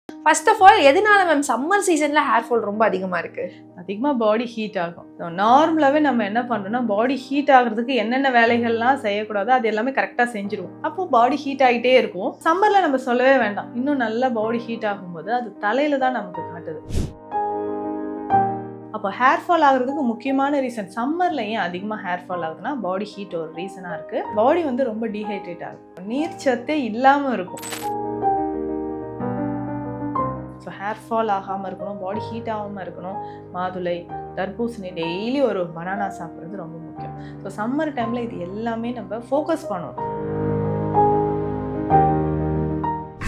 First of all எதனால ma'am summer சீசன்ல hair fall ரொம்ப அதிகமா இருக்கு? அதிகமாக பாடி ஹீட் ஆகும். நார்மலாகவே நம்ம என்ன பண்ணுறோம்னா பாடி ஹீட் ஆகிறதுக்கு என்னென்ன வேலைகள்லாம் செய்யக்கூடாதோ அது எல்லாமே கரெக்டாக செஞ்சுருவோம். அப்போது பாடி ஹீட் ஆகிட்டே இருக்கும். சம்மரில் நம்ம சொல்லவே வேண்டாம். இன்னும் நல்லா பாடி ஹீட் ஆகும்போது அது தலையில் தான் நமக்கு காட்டுது. அப்போ ஹேர் ஃபால் ஆகுறதுக்கு முக்கியமான ரீசன் சம்மரில் ஏன் அதிகமாக ஹேர் ஃபால் ஆகுதுன்னா பாடி ஹீட் ஒரு ரீசனாக இருக்குது. பாடி வந்து ரொம்ப டீஹைட்ரேட் ஆகும், நீர் சத்தே இல்லாமல் இருக்கும். ஸோ ஹேர் ஃபால் ஆகாமல் இருக்கணும், பாடி ஹீட் ஆகாமல் இருக்கணும். மாதுளை, தர்பூசணி, டெய்லி ஒரு பனானா சாப்பிட்றது ரொம்ப முக்கியம். ஸோ சம்மர் டைமில் இது எல்லாமே நம்ம ஃபோக்கஸ் பண்ணணும்.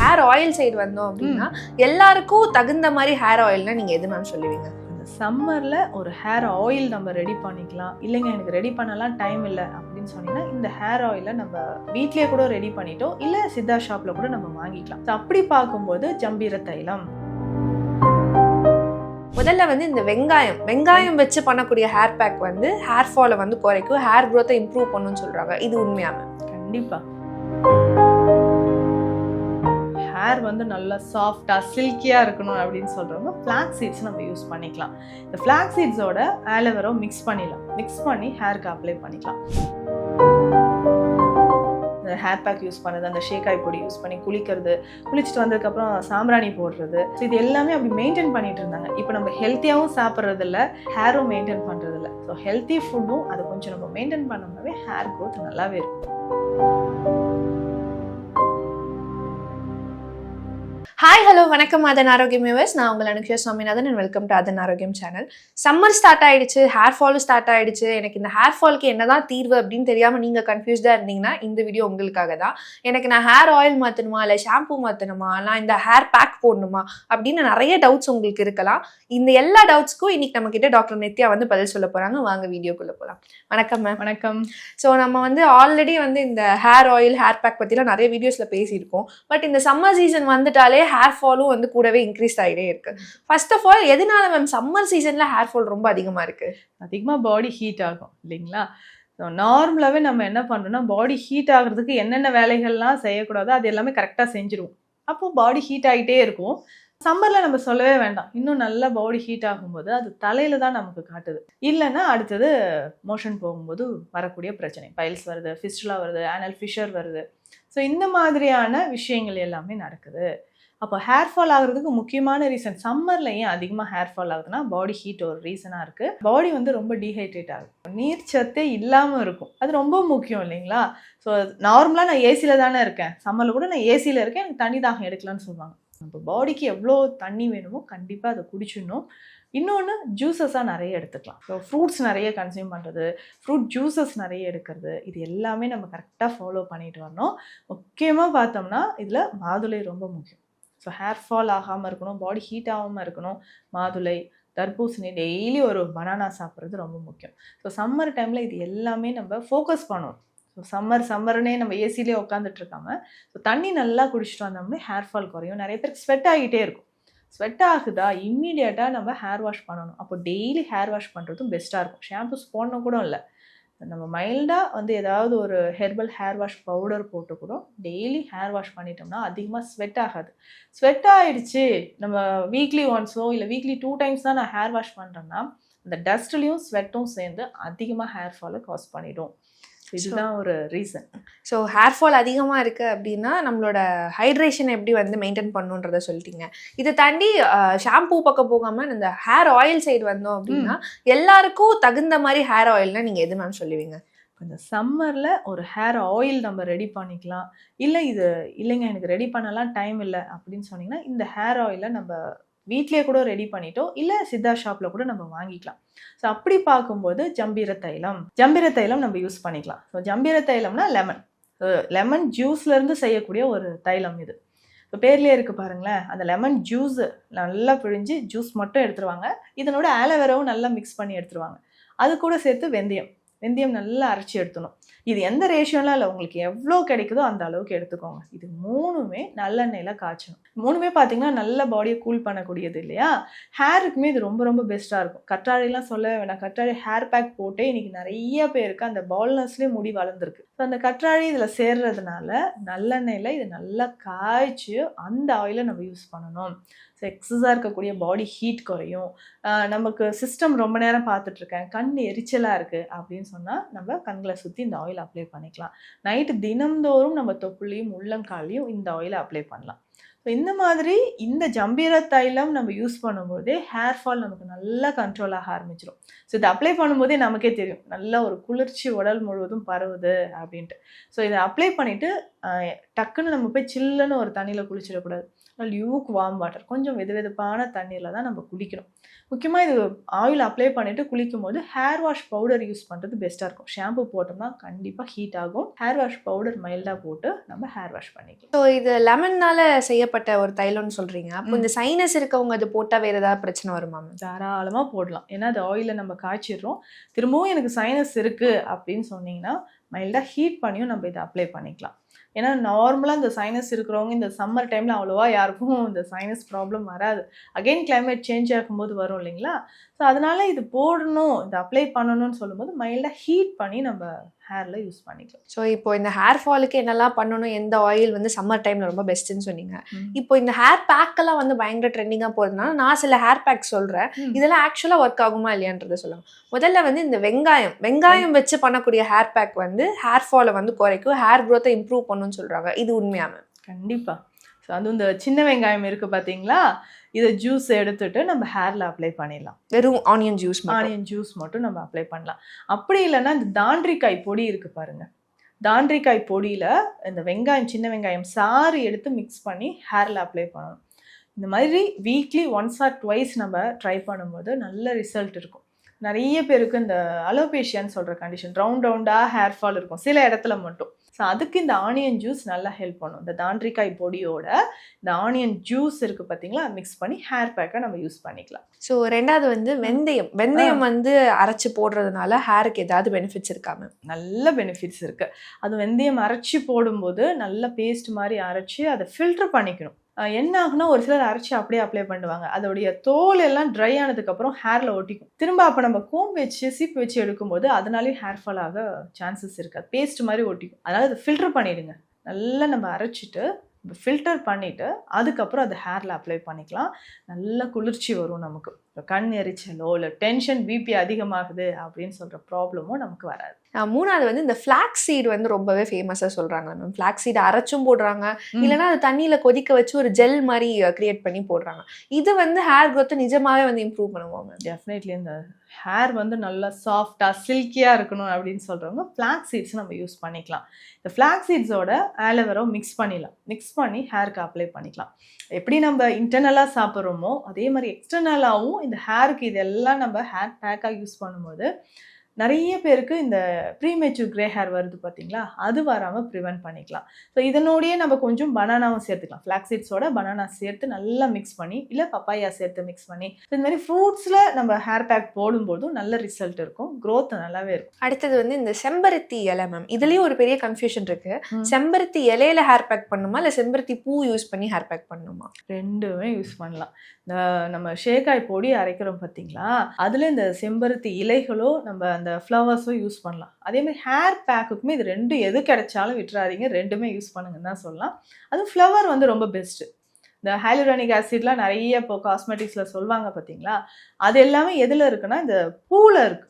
ஹேர் ஆயில் சைடு வந்தோம் அப்படின்னா எல்லாருக்கும் தகுந்த மாதிரி ஹேர் ஆயில்னா நீங்க எது மேம் சொல்லுவீங்க? சம்மரில் ஒரு ஹேர் ஆயில் நம்ம ரெடி பண்ணிக்கலாம். இல்லைங்க எனக்கு ரெடி பண்ணலாம் டைம் இல்லை அப்படின்னு சொன்னீங்கன்னா இந்த ஹேர் ஆயிலை நம்ம வீட்லேயே கூட ரெடி பண்ணிட்டோம், இல்லை சித்தா ஷாப்பில் கூட நம்ம வாங்கிக்கலாம். ஸோ அப்படி பார்க்கும்போது ஜம்பீர தைலம். முதல்ல வந்து இந்த வெங்காயம் வச்சு பண்ணக்கூடிய ஹேர் பேக் வந்து ஹேர் ஃபாலை வந்து குறைக்கும், ஹேர் க்ரோத்தை இம்ப்ரூவ் பண்ணுன்னு சொல்றாங்க. இது உண்மையா மேம்? கண்டிப்பாக. ஹேர் வந்து நல்லா சாஃப்டாக சில்கியாக இருக்கணும் அப்படின்னு சொல்கிறவங்க ஃப்ளாக்ஸ் சீட்ஸ் நம்ம யூஸ் பண்ணிக்கலாம். இந்த ஃப்ளாக்ஸ் சீட்ஸோட ஆலோவேரா மிக்ஸ் பண்ணிடலாம். மிக்ஸ் பண்ணி ஹேருக்கு அப்ளை பண்ணிக்கலாம். இந்த ஹேர் பேக் யூஸ் பண்ணுறது, அந்த ஷேக்காய் பொடி யூஸ் பண்ணி குளிக்கிறது, குளிச்சுட்டு வந்ததுக்கப்புறம் சாம்பிராணி போடுறது, ஸோ இது எல்லாமே அப்படி மெயின்டைன் பண்ணிட்டு இருந்தாங்க. இப்போ நம்ம ஹெல்த்தியாகவும் சாப்பிட்றது இல்லை, ஹேரும் மெயின்டைன் பண்ணுறது இல்லை. ஸோ ஹெல்த்தி ஃபுட்டும் அதை கொஞ்சம் நம்ம மெயின்டைன் பண்ணோம்னாவே ஹேர் க்ரோத் நல்லாவே இருக்கும். ஹாய் ஹலோ வணக்கம் அதன் ஆரோக்கியம் வியூவர்ஸ். நான் உங்கள் அனுக்ஷா சுவாமிநாதன் அண்ட் வெல்கம் டு அதன் ஆரோக்கியம் சேனல். சம்மர் ஸ்டார்ட் ஆயிடுச்சு, ஹேர் ஃபாலும் ஸ்டார்ட் ஆயிடுச்சு. எனக்கு இந்த ஹேர் ஃபாலுக்கு என்னதான் தீர்வு அப்படின்னு தெரியாமல் நீங்கள் கன்ஃபியூஸ்டாக இருந்தீங்கன்னா இந்த வீடியோ உங்களுக்காக தான். எனக்கு நான் ஹேர் ஆயில் மாற்றணுமா, இல்லை ஷாம்பூ மாற்றணுமா, நான் இந்த ஹேர் பேக் போடணுமா அப்படின்னு நிறைய டவுட்ஸ் உங்களுக்கு இருக்கலாம். இந்த எல்லா டவுட்ஸ்க்கும் இன்னைக்கு நம்ம கிட்ட டாக்டர் நித்யா வந்து பதில் சொல்ல போகிறாங்க. வாங்க வீடியோக்குள்ளே போகலாம். வணக்கம் மேம். வணக்கம். ஸோ நம்ம வந்து ஆல்ரெடி வந்து இந்த ஹேர் ஆயில் ஹேர் பேக் பற்றிலாம் நிறைய வீடியோஸில் பேசியிருக்கோம். பட் இந்த சம்மர் சீசன் வந்துட்டாலே ஹேர் ஃபாலும் வந்து கூடவே இன்க்ரீஸ் ஆகிட்டே இருக்கு. ஃபர்ஸ்ட் ஆஃப் ஆல் எதனால மேம் சம்மர் சீசன்ல ஹேர் ஃபால் ரொம்ப அதிகமா இருக்கு? அதிகமாக பாடி ஹீட் ஆகும் இல்லைங்களா? ஸோ நார்மலாகவே நம்ம என்ன பண்ணுறோம்னா பாடி ஹீட் ஆகிறதுக்கு என்னென்ன வேலைகள்லாம் செய்யக்கூடாதோ அது எல்லாமே கரெக்டாக செஞ்சுருவோம். அப்போது பாடி ஹீட் ஆகிட்டே இருக்கும். சம்மரில் நம்ம சொல்லவே வேண்டாம். இன்னும் நல்லா பாடி ஹீட் ஆகும்போது அது தலையில் தான் நமக்கு காட்டுது. இல்லைன்னா அடுத்தது மோஷன் போகும்போது வரக்கூடிய பிரச்சனை, பைல்ஸ் வருது, ஃபிஸ்டுலா வருது, ஆனல் ஃபிஷர் வருது. ஸோ இந்த மாதிரியான விஷயங்கள் எல்லாமே நடக்குது. அப்போ ஹேர் ஃபால் ஆகுறதுக்கு முக்கியமான ரீசன் சம்மரில் ஏன் அதிகமாக ஹேர் ஃபால் ஆகுதுன்னா பாடி ஹீட் ஒரு ரீசனாக இருக்குது. பாடி வந்து ரொம்ப டீஹைட்ரேட் ஆகும், நீர் சத்தே இல்லாமல் இருக்கும். அது ரொம்ப முக்கியம் இல்லைங்களா? ஸோ நார்மலாக நான் ஏசியில் தானே இருக்கேன், சம்மரில் கூட நான் ஏசியில் இருக்கேன், எனக்கு தண்ணி தாகம் எடுக்கலான்னு சொல்லுவாங்க. இப்போ பாடிக்கு எவ்வளோ தண்ணி வேணுமோ கண்டிப்பாக அதை குடிச்சிடணும். இன்னொன்று ஜூஸஸாக நிறைய எடுத்துக்கலாம். ஸோ ஃப்ரூட்ஸ் நிறைய கன்சியூம் பண்ணுறது, ஃப்ரூட் ஜூஸஸ் நிறைய எடுக்கிறது, இது எல்லாமே நம்ம கரெக்டாக ஃபாலோ பண்ணிட்டு வரணும். முக்கியமாக பார்த்தோம்னா இதில் மாதுளை ரொம்ப முக்கியம். ஸோ ஹேர் ஃபால் ஆகாமல் இருக்கணும், பாடி ஹீட் ஆகாமல் இருக்கணும். மாதுளை, தர்பூசணி, டெய்லி ஒரு பனானா சாப்பிட்றது ரொம்ப முக்கியம். ஸோ சம்மர் டைமில் இது எல்லாமே நம்ம ஃபோக்கஸ் பண்ணணும். ஸோ சம்மர்னே நம்ம ஏசிலே உட்காந்துட்டு இருக்காம ஸோ தண்ணி நல்லா குடிச்சிட்டு வந்தோம்னா ஹேர் ஃபால் குறையும். நிறைய பேருக்கு ஸ்வெட் ஆகிட்டே இருக்கும். ஸ்வெட் ஆகுதா இம்மீடியட்டாக நம்ம ஹேர் வாஷ் பண்ணணும். அப்போ டெய்லி ஹேர் வாஷ் பண்ணுறதும் பெஸ்ட்டாக இருக்கும். ஷாம்பூஸ் போடணும் கூட இல்லை, நம்ம மைல்டாக வந்து ஏதாவது ஒரு ஹெர்பல் ஹேர் வாஷ் பவுடர் போட்டு கூட டெய்லி ஹேர் வாஷ் பண்ணிட்டோம்னா அதிகமாக ஸ்வெட் ஆகாது. ஸ்வெட் ஆகிடுச்சு, நம்ம வீக்லி ஒன்ஸோ இல்லை வீக்லி 2 times தான் நான் ஹேர் வாஷ் பண்ணுறேன்னா அந்த டஸ்ட்லேயும் ஸ்வெட்டும் சேர்ந்து அதிகமாக ஹேர் ஃபாலை காஸ் பண்ணிடும். இதுதான் ஒரு ரீசன். ஸோ ஹேர் ஃபால் அதிகமாக இருக்குது அப்படின்னா நம்மளோட ஹைட்ரேஷன் எப்படி வந்து மெயின்டைன் பண்ணுன்றதை சொல்லிட்டீங்க. இதை தாண்டி ஷாம்பூ பக்கம் போகாமல் இந்த ஹேர் ஆயில் சைடு வந்தோம் அப்படின்னா எல்லாருக்கும் தகுந்த மாதிரி ஹேர் ஆயில்னா நீங்கள் எது மேம் சொல்லுவீங்க? இந்த சம்மரில் ஒரு ஹேர் ஆயில் நம்ம ரெடி பண்ணிக்கலாம். இல்லைங்க எனக்கு ரெடி பண்ணலாம் டைம் இல்லை அப்படின்னு சொன்னீங்கன்னா இந்த ஹேர் ஆயிலை நம்ம வீட்லேயே கூட ரெடி பண்ணிட்டோம், இல்லை சித்தா ஷாப்பில் கூட நம்ம வாங்கிக்கலாம். ஸோ அப்படி பார்க்கும்போது ஜம்பீர தைலம் நம்ம யூஸ் பண்ணிக்கலாம். ஸோ ஜம்பீர தைலம்னா லெமன் ஜூஸ்லேருந்து செய்யக்கூடிய ஒரு தைலம் இது. இப்போ பேர்லேயே இருக்குது பாருங்களேன், அந்த லெமன் ஜூஸ் நல்லா பிழிஞ்சு ஜூஸ் மட்டும் எடுத்துருவாங்க. இதனோட ஆலோவேராவும் நல்லா மிக்ஸ் பண்ணி எடுத்துருவாங்க. அது கூட சேர்த்து வெந்தயம், வெந்தயம் நல்லா அரைச்சி எடுத்துணும். இது எந்த ரேஷியோலாம் இல்லை, உங்களுக்கு எவ்வளோ கிடைக்குதோ அந்த அளவுக்கு எடுத்துக்கோங்க. இது 3மே நல்லெண்ணெயில் காய்ச்சணும். 3மே பார்த்தீங்கன்னா நல்ல பாடியை கூல் பண்ணக்கூடியது இல்லையா. ஹேருக்குமே இது ரொம்ப ரொம்ப பெஸ்ட்டாக இருக்கும். கற்றாழைலாம் சொல்ல வேணாம், கற்றாழை ஹேர் பேக் போட்டே இன்னைக்கு நிறைய பேருக்கு அந்த பால்னஸ்லேயே முடி வளர்ந்துருக்கு. ஸோ அந்த கற்றாழை இதில் சேர்றதுனால நல்லெண்ணெயில் இது நல்லா காய்ச்சி அந்த ஆயிலை நம்ம யூஸ் பண்ணணும். ஸோ எக்ஸஸாக இருக்கக்கூடிய பாடி ஹீட் குறையும். நமக்கு சிஸ்டம் ரொம்ப நேரம் பார்த்துட்ருக்கேன், கண் எரிச்சலாக இருக்குது அப்படின்னு சொன்னால் நம்ம கண்களை சுற்றி இந்த ஆயில் அப்ளை பண்ணிக்கலாம். நைட்டு தினம்தோறும் நம்ம தொப்புளையும் உள்ளங்காலையும் இந்த ஆயிலை அப்ளை பண்ணலாம். ஸோ இந்த மாதிரி இந்த ஜம்பீர தைலம் நம்ம யூஸ் பண்ணும்போதே ஹேர் ஃபால் நமக்கு நல்லா கண்ட்ரோல் ஆக ஆரம்பிச்சிடும். ஸோ இதை அப்ளை பண்ணும்போதே நமக்கே தெரியும் நல்ல ஒரு குளிர்ச்சி உடல் முழுவதும் பரவுது அப்படின்ட்டு. ஸோ இதை அப்ளை பண்ணிவிட்டு டக்குன்னு நம்ம போய் சில்லுன்னு ஒரு தண்ணியில் குளிச்சிடக்கூடாது. லியூக் வார்ம் வாட்டர், கொஞ்சம் வெதுவெதுப்பான தண்ணியில் தான் நம்ம குளிக்கணும். முக்கியமாக இது ஆயில் அப்ளை பண்ணிவிட்டு குளிக்கும் போது ஹேர் வாஷ் பவுடர் யூஸ் பண்ணுறது பெஸ்ட்டாக இருக்கும். ஷாம்பு போட்டோம்னா கண்டிப்பாக ஹீட் ஆகும். ஹேர் வாஷ் பவுடர் மைல்டாக போட்டு நம்ம ஹேர் வாஷ் பண்ணிக்கலாம். ஸோ இது லெமன்னால செய்யப்பட்ட ஒரு தைலம்னு சொல்கிறீங்க. அப்போ இந்த சைனஸ் இருக்கவங்க அது போட்டால் வேறு ஏதாவது பிரச்சனை வருமா? தாராளமாக போடலாம். ஏன்னா அது ஆயிலை நம்ம காய்ச்சிடுறோம். திரும்பவும் எனக்கு சைனஸ் இருக்குது அப்படின்னு சொன்னீங்கன்னா மைல்டாக ஹீட் பண்ணியும் நம்ம இதை அப்ளை பண்ணிக்கலாம். ஏன்னா நார்மலாக இந்த சைனஸ் இருக்கிறவங்க இந்த சம்மர் டைமில் அவ்வளோவா யாருக்கும் இந்த சைனஸ் ப்ராப்ளம் வராது. அகெயின் கிளைமேட் சேஞ்ச் ஆகும்போது வரும் இல்லைங்களா. ஸோ அதனால இது போடணும், இது அப்ளை பண்ணணும்னு சொல்லும்போது மைல்டாக ஹீட் பண்ணி நம்ம ஹேரில் யூஸ் பண்ணிக்கலாம். ஸோ இப்போ இந்த ஹேர் ஃபாலுக்கு என்னெல்லாம் பண்ணணும், எந்த ஆயில் வந்து சம்மர் டைமில் ரொம்ப பெஸ்ட்டுன்னு சொன்னீங்க. இப்போ இந்த ஹேர் பேக்கெல்லாம் வந்து பயங்கர ட்ரெண்டிங்காக போகிறதுனால நான் சில ஹேர் பேக் சொல்கிறேன். இதெல்லாம் ஆக்சுவலாக ஒர்க் ஆகுமா இல்லையான்றதை சொல்லுவாங்க. முதல்ல வந்து இந்த வெங்காயம் வச்சு பண்ணக்கூடிய ஹேர் பேக் வந்து ஹேர் ஃபாலை வந்து குறைக்கும், ஹேர் க்ரோத்தை இம்ப்ரூவ் பண்ணுன்னு சொல்கிறாங்க. இது உண்மையாம? கண்டிப்பாக. ஸோ அதுவும் இந்த சின்ன வெங்காயம் இருக்குது பார்த்தீங்களா, இதை ஜூஸ் எடுத்துட்டு நம்ம ஹேரில் அப்ளை பண்ணிடலாம். வெறும் ஆனியன் ஜூஸ் மட்டும் நம்ம அப்ளை பண்ணலாம். அப்படி இல்லைன்னா இந்த தாண்டிக்காய் பொடி இருக்குது பாருங்க, தாண்டிக்காய் பொடியில் இந்த வெங்காயம், சின்ன வெங்காயம் சாறு எடுத்து மிக்ஸ் பண்ணி ஹேரில் அப்ளை பண்ணணும். இந்த மாதிரி வீக்லி ஒன்ஸ் ஆர் ட்வைஸ் நம்ம ட்ரை பண்ணும்போது நல்ல ரிசல்ட் இருக்கும். நிறைய பேருக்கு இந்த அலோபேஷியான்னு சொல்கிற கண்டிஷன், ரவுண்டாக ஹேர் ஃபால் இருக்கும் சில இடத்துல மட்டும். ஸோ அதுக்கு இந்த ஆனியன் ஜூஸ் நல்லா ஹெல்ப் பண்ணும். இந்த தாண்டிக்காய் பொடியோட இந்த ஆனியன் ஜூஸ் இருக்குது பார்த்தீங்களா, மிக்ஸ் பண்ணி ஹேர் பேக்கை நம்ம யூஸ் பண்ணிக்கலாம். ஸோ ரெண்டாவது வந்து வெந்தயம் வந்து அரைச்சி போடுறதுனால ஹேருக்கு ஏதாவது பெனிஃபிட்ஸ் இருக்காம? நல்ல பெனிஃபிட்ஸ் இருக்குது. அது வெந்தயம் அரைச்சி போடும்போது நல்ல பேஸ்ட் மாதிரி அரைச்சி அதை ஃபில்டர் பண்ணிக்கணும். என்ன ஆகுனா ஒரு சிலர் அரைச்சி அப்படியே அப்ளை பண்ணுவாங்க. அதோடைய தோல் எல்லாம் ட்ரை ஆனதுக்கப்புறம் ஹேரில் ஒட்டிக்கும். திரும்ப அப்போ நம்ம கோம் வச்சு சீப்பு வச்சு எடுக்கும்போது அதனாலே ஹேர் ஃபால் ஆக சான்சஸ் இருக்காது. பேஸ்ட் மாதிரி ஒட்டிக்கும். அதனால் அதை ஃபில்டர் பண்ணிடுங்க. நல்லா நம்ம அரைச்சிட்டு ஃபில்டர் பண்ணிவிட்டு அதுக்கப்புறம் அது ஹேரில் அப்ளை பண்ணிக்கலாம். நல்ல குளிர்ச்சி வரும் நமக்கு. கண் எரிச்சலோ இல்லை டென்ஷன், பிபி அதிகமாகுது அப்படின்னு சொல்கிற ப்ராப்ளமும் நமக்கு வராது. மூணாவது வந்து இந்த ஃப்ளாக்ஸ் சீடு வந்து ரொம்பவே ஃபேமஸாக சொல்கிறாங்க மேம். ஃப்ளாக்ஸ் சீடு அரைச்சும் போடுறாங்க, இல்லைனா அது தண்ணியில் கொதிக்க வச்சு ஒரு ஜெல் மாதிரி கிரியேட் பண்ணி போடுறாங்க. இது வந்து ஹேர் க்ரோத்தை நிஜமாவே வந்து இம்ப்ரூவ் பண்ணுவாங்க? டெஃபினெட்லி. இந்த ஹேர் வந்து நல்லா சாஃப்டாக சில்கியாக இருக்கணும் அப்படின்னு சொல்கிறவங்க ஃப்ளாக்ஸ் சீட்ஸ் நம்ம யூஸ் பண்ணிக்கலாம். இந்த ஃப்ளாக்ஸ் சீட்ஸோட ஆலோவேரா மிக்ஸ் பண்ணிடலாம். மிக்ஸ் பண்ணி ஹேருக்கு அப்ளை பண்ணிக்கலாம். எப்படி நம்ம இன்டர்னலாக சாப்பிட்றோமோ அதே மாதிரி எக்ஸ்டர்னலாகவும் இந்த ஹேருக்கு இதெல்லாம் நம்ம ஹேர் பேக்காக யூஸ் பண்ணும்போது நிறைய பேருக்கு இந்த ப்ரீமெச்சூர் கிரே ஹேர் வருது பார்த்தீங்களா, அது வராமல் ப்ரிவென்ட் பண்ணிக்கலாம். ஸோ இதனோடையே நம்ம கொஞ்சம் பனானாவும் சேர்த்துக்கலாம். ஃப்ளாக்ஸ் சீட்ஸோட பனானா சேர்த்து நல்லா மிக்ஸ் பண்ணி, இல்லை பப்பாயா சேர்த்து மிக்ஸ் பண்ணி, இந்த மாதிரி ஃப்ரூட்ஸில் நம்ம ஹேர் பேக் போடும்போதும் நல்ல ரிசல்ட் இருக்கும், க்ரோத் நல்லாவே இருக்கும். அடுத்தது வந்து இந்த செம்பருத்தி இலை மேம். இதுலேயும் ஒரு பெரிய கன்ஃபியூஷன் இருக்குது. செம்பருத்தி இலையில ஹேர் பேக் பண்ணணுமா இல்லை செம்பருத்தி பூ யூஸ் பண்ணி ஹேர் பேக் பண்ணணுமா? ரெண்டுமே யூஸ் பண்ணலாம். இந்த நம்ம ஷேக்காய் பொடி அரைக்கிறோம் பார்த்தீங்களா, அதில் இந்த செம்பருத்தி இலைகளோ நம்ம அந்த ஃப்ளவர்ஸும் யூஸ் பண்ணலாம். அதே மாதிரி ஹேர் பேக்குக்குமே இது ரெண்டு எது கிடைச்சாலும் விட்டுறாதீங்க, ரெண்டுமே யூஸ் பண்ணுங்கன்னு தான் சொல்லலாம். அதுவும் ஃப்ளவர் வந்து ரொம்ப பெஸ்ட்டு. இந்த ஹைலூரானிக் ஆசிட்லாம் நிறைய இப்போ காஸ்மெட்டிக்ஸில் சொல்லுவாங்க பார்த்தீங்களா, அது எல்லாமே எதில் இருக்குன்னா இந்த பூவில் இருக்குது.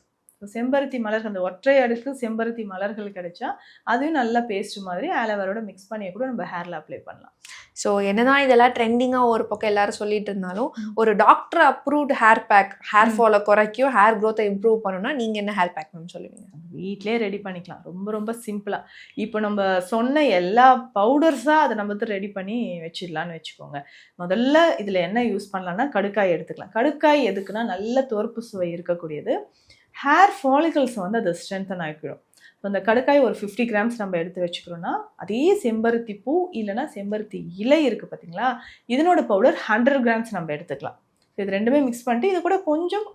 செம்பருத்தி மலர்கள், அந்த ஒற்றை அடுக்கு செம்பருத்தி மலர்கள் கிடைச்சா அதையும் நல்லா பேஸ்ட் மாதிரி ஆலோவேரோட மிக்ஸ் பண்ணி கூட நம்ம ஹேரில் அப்ளை பண்ணலாம். ஸோ என்னதான் இதெல்லாம் ட்ரெண்டிங்காக ஒரு பக்கம் எல்லாரும் சொல்லிட்டு இருந்தாலும் ஒரு doctor approved hair pack hair ஃபாலை குறைக்கும், ஹேர் க்ரோத்தை இம்ப்ரூவ் பண்ணணும்னா நீங்கள் என்ன ஹேர் பேக் மேம் சொல்லுவீங்க? வீட்டிலே ரெடி பண்ணிக்கலாம், ரொம்ப ரொம்ப சிம்பிளாக. இப்போ நம்ம சொன்ன எல்லா பவுடர்ஸாக அதை நம்ம ரெடி பண்ணி வச்சிடலான்னு வச்சுக்கோங்க. முதல்ல இதில் என்ன யூஸ் பண்ணலான்னா கடுக்காய் எடுத்துக்கலாம். கடுக்காய் எதுக்குன்னா நல்ல துவர்ப்பு சுவை இருக்கக்கூடியது. ஹேர் ஃபாலிகல்ஸ் வந்து அதை ஸ்ட்ரென்தன் ஆகிடும். ஸோ அந்த கடுக்காய் ஒரு 50 கிராம்ஸ் நம்ம எடுத்து வச்சுக்கிறோன்னா அதே செம்பருத்தி பூ இல்லைனா செம்பருத்தி இலை இருக்குது பார்த்தீங்களா, இதனோட பவுடர் 100 கிராம்ஸ் நம்ம எடுத்துக்கலாம். ஸோ இது ரெண்டுமே மிக்ஸ் பண்ணிட்டு இது கூட கொஞ்சம்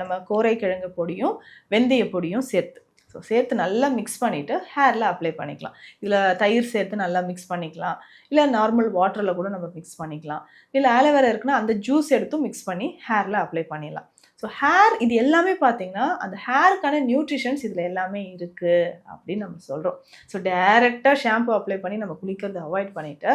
நம்ம கோரை கிழங்கு பொடியும் வெந்தய பொடியும் சேர்த்து ஸோ சேர்த்து நல்லா மிக்ஸ் பண்ணிவிட்டு ஹேரில் அப்ளை பண்ணிக்கலாம். இதில் தயிர் சேர்த்து நல்லா மிக்ஸ் பண்ணிக்கலாம், இல்லை நார்மல் வாட்டரில் கூட நம்ம மிக்ஸ் பண்ணிக்கலாம், இல்லை ஆலோவேரா இருக்குன்னா அந்த ஜூஸ் எடுத்தும் மிக்ஸ் பண்ணி ஹேரில் அப்ளை பண்ணிடலாம். ஸோ ஹேர் இது எல்லாமே பார்த்தீங்கன்னா அந்த ஹேருக்கான நியூட்ரிஷன்ஸ் இதில் எல்லாமே இருக்குது அப்படின்னு நம்ம சொல்கிறோம். ஸோ டைரெக்டாக ஷாம்பு அப்ளை பண்ணி நம்ம குளிக்கிறது அவாய்ட் பண்ணிவிட்டு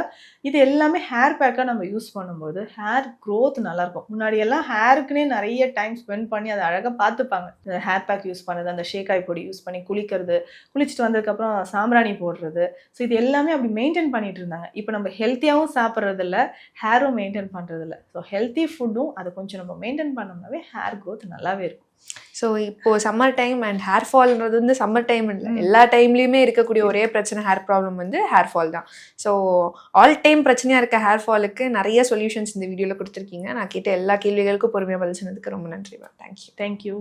இது எல்லாமே ஹேர் பேக்காக நம்ம யூஸ் பண்ணும்போது ஹேர் க்ரோத் நல்லாயிருக்கும். முன்னாடியெல்லாம் ஹேருக்குன்னே நிறைய டைம் ஸ்பெண்ட் பண்ணி அதை அழகாக பார்த்துப்பாங்க. இந்த ஹேர் பேக் யூஸ் பண்ணுறது, அந்த ஷேக்காய் பொடி யூஸ் பண்ணி குளிக்கிறது, குளிச்சுட்டு வந்ததுக்கப்புறம் சாம்பிராணி போடுறது, ஸோ இது எல்லாமே அப்படி மெயின்டைன் பண்ணிட்டு இருந்தாங்க. இப்போ நம்ம ஹெல்த்தியாகவும் சாப்பிட்றதில்ல, ஹேரும் மெயின்டைன் பண்ணுறதில்ல. ஸோ ஹெல்த்தி ஃபுட்டும் அதை கொஞ்சம் நம்ம மெயின்டைன் பண்ணோம்னாவே ஹேர் க்ரோத் நல்லாவே இருக்கும். ஸோ இப்போ சம்மர் டைம் அண்ட் ஹேர் ஃபால்ன்றது வந்து சம்மர் டைம் இல்லை, எல்லா டைம்லேயுமே இருக்கக்கூடிய ஒரே பிரச்சனை ஹேர் ப்ராப்ளம் வந்து ஹேர் ஃபால் தான். ஸோ ஆல் டைம் பிரச்சனையாக இருக்க ஹேர் ஃபாலுக்கு நிறைய சொல்யூஷன்ஸ் இந்த வீடியோவில் கொடுத்துருக்கீங்க. நான் கேட்ட எல்லா கேள்விகளுக்கும் பொறுமையாக பதில் சொன்னதுக்கு ரொம்ப நன்றி மேம். தேங்க்யூ.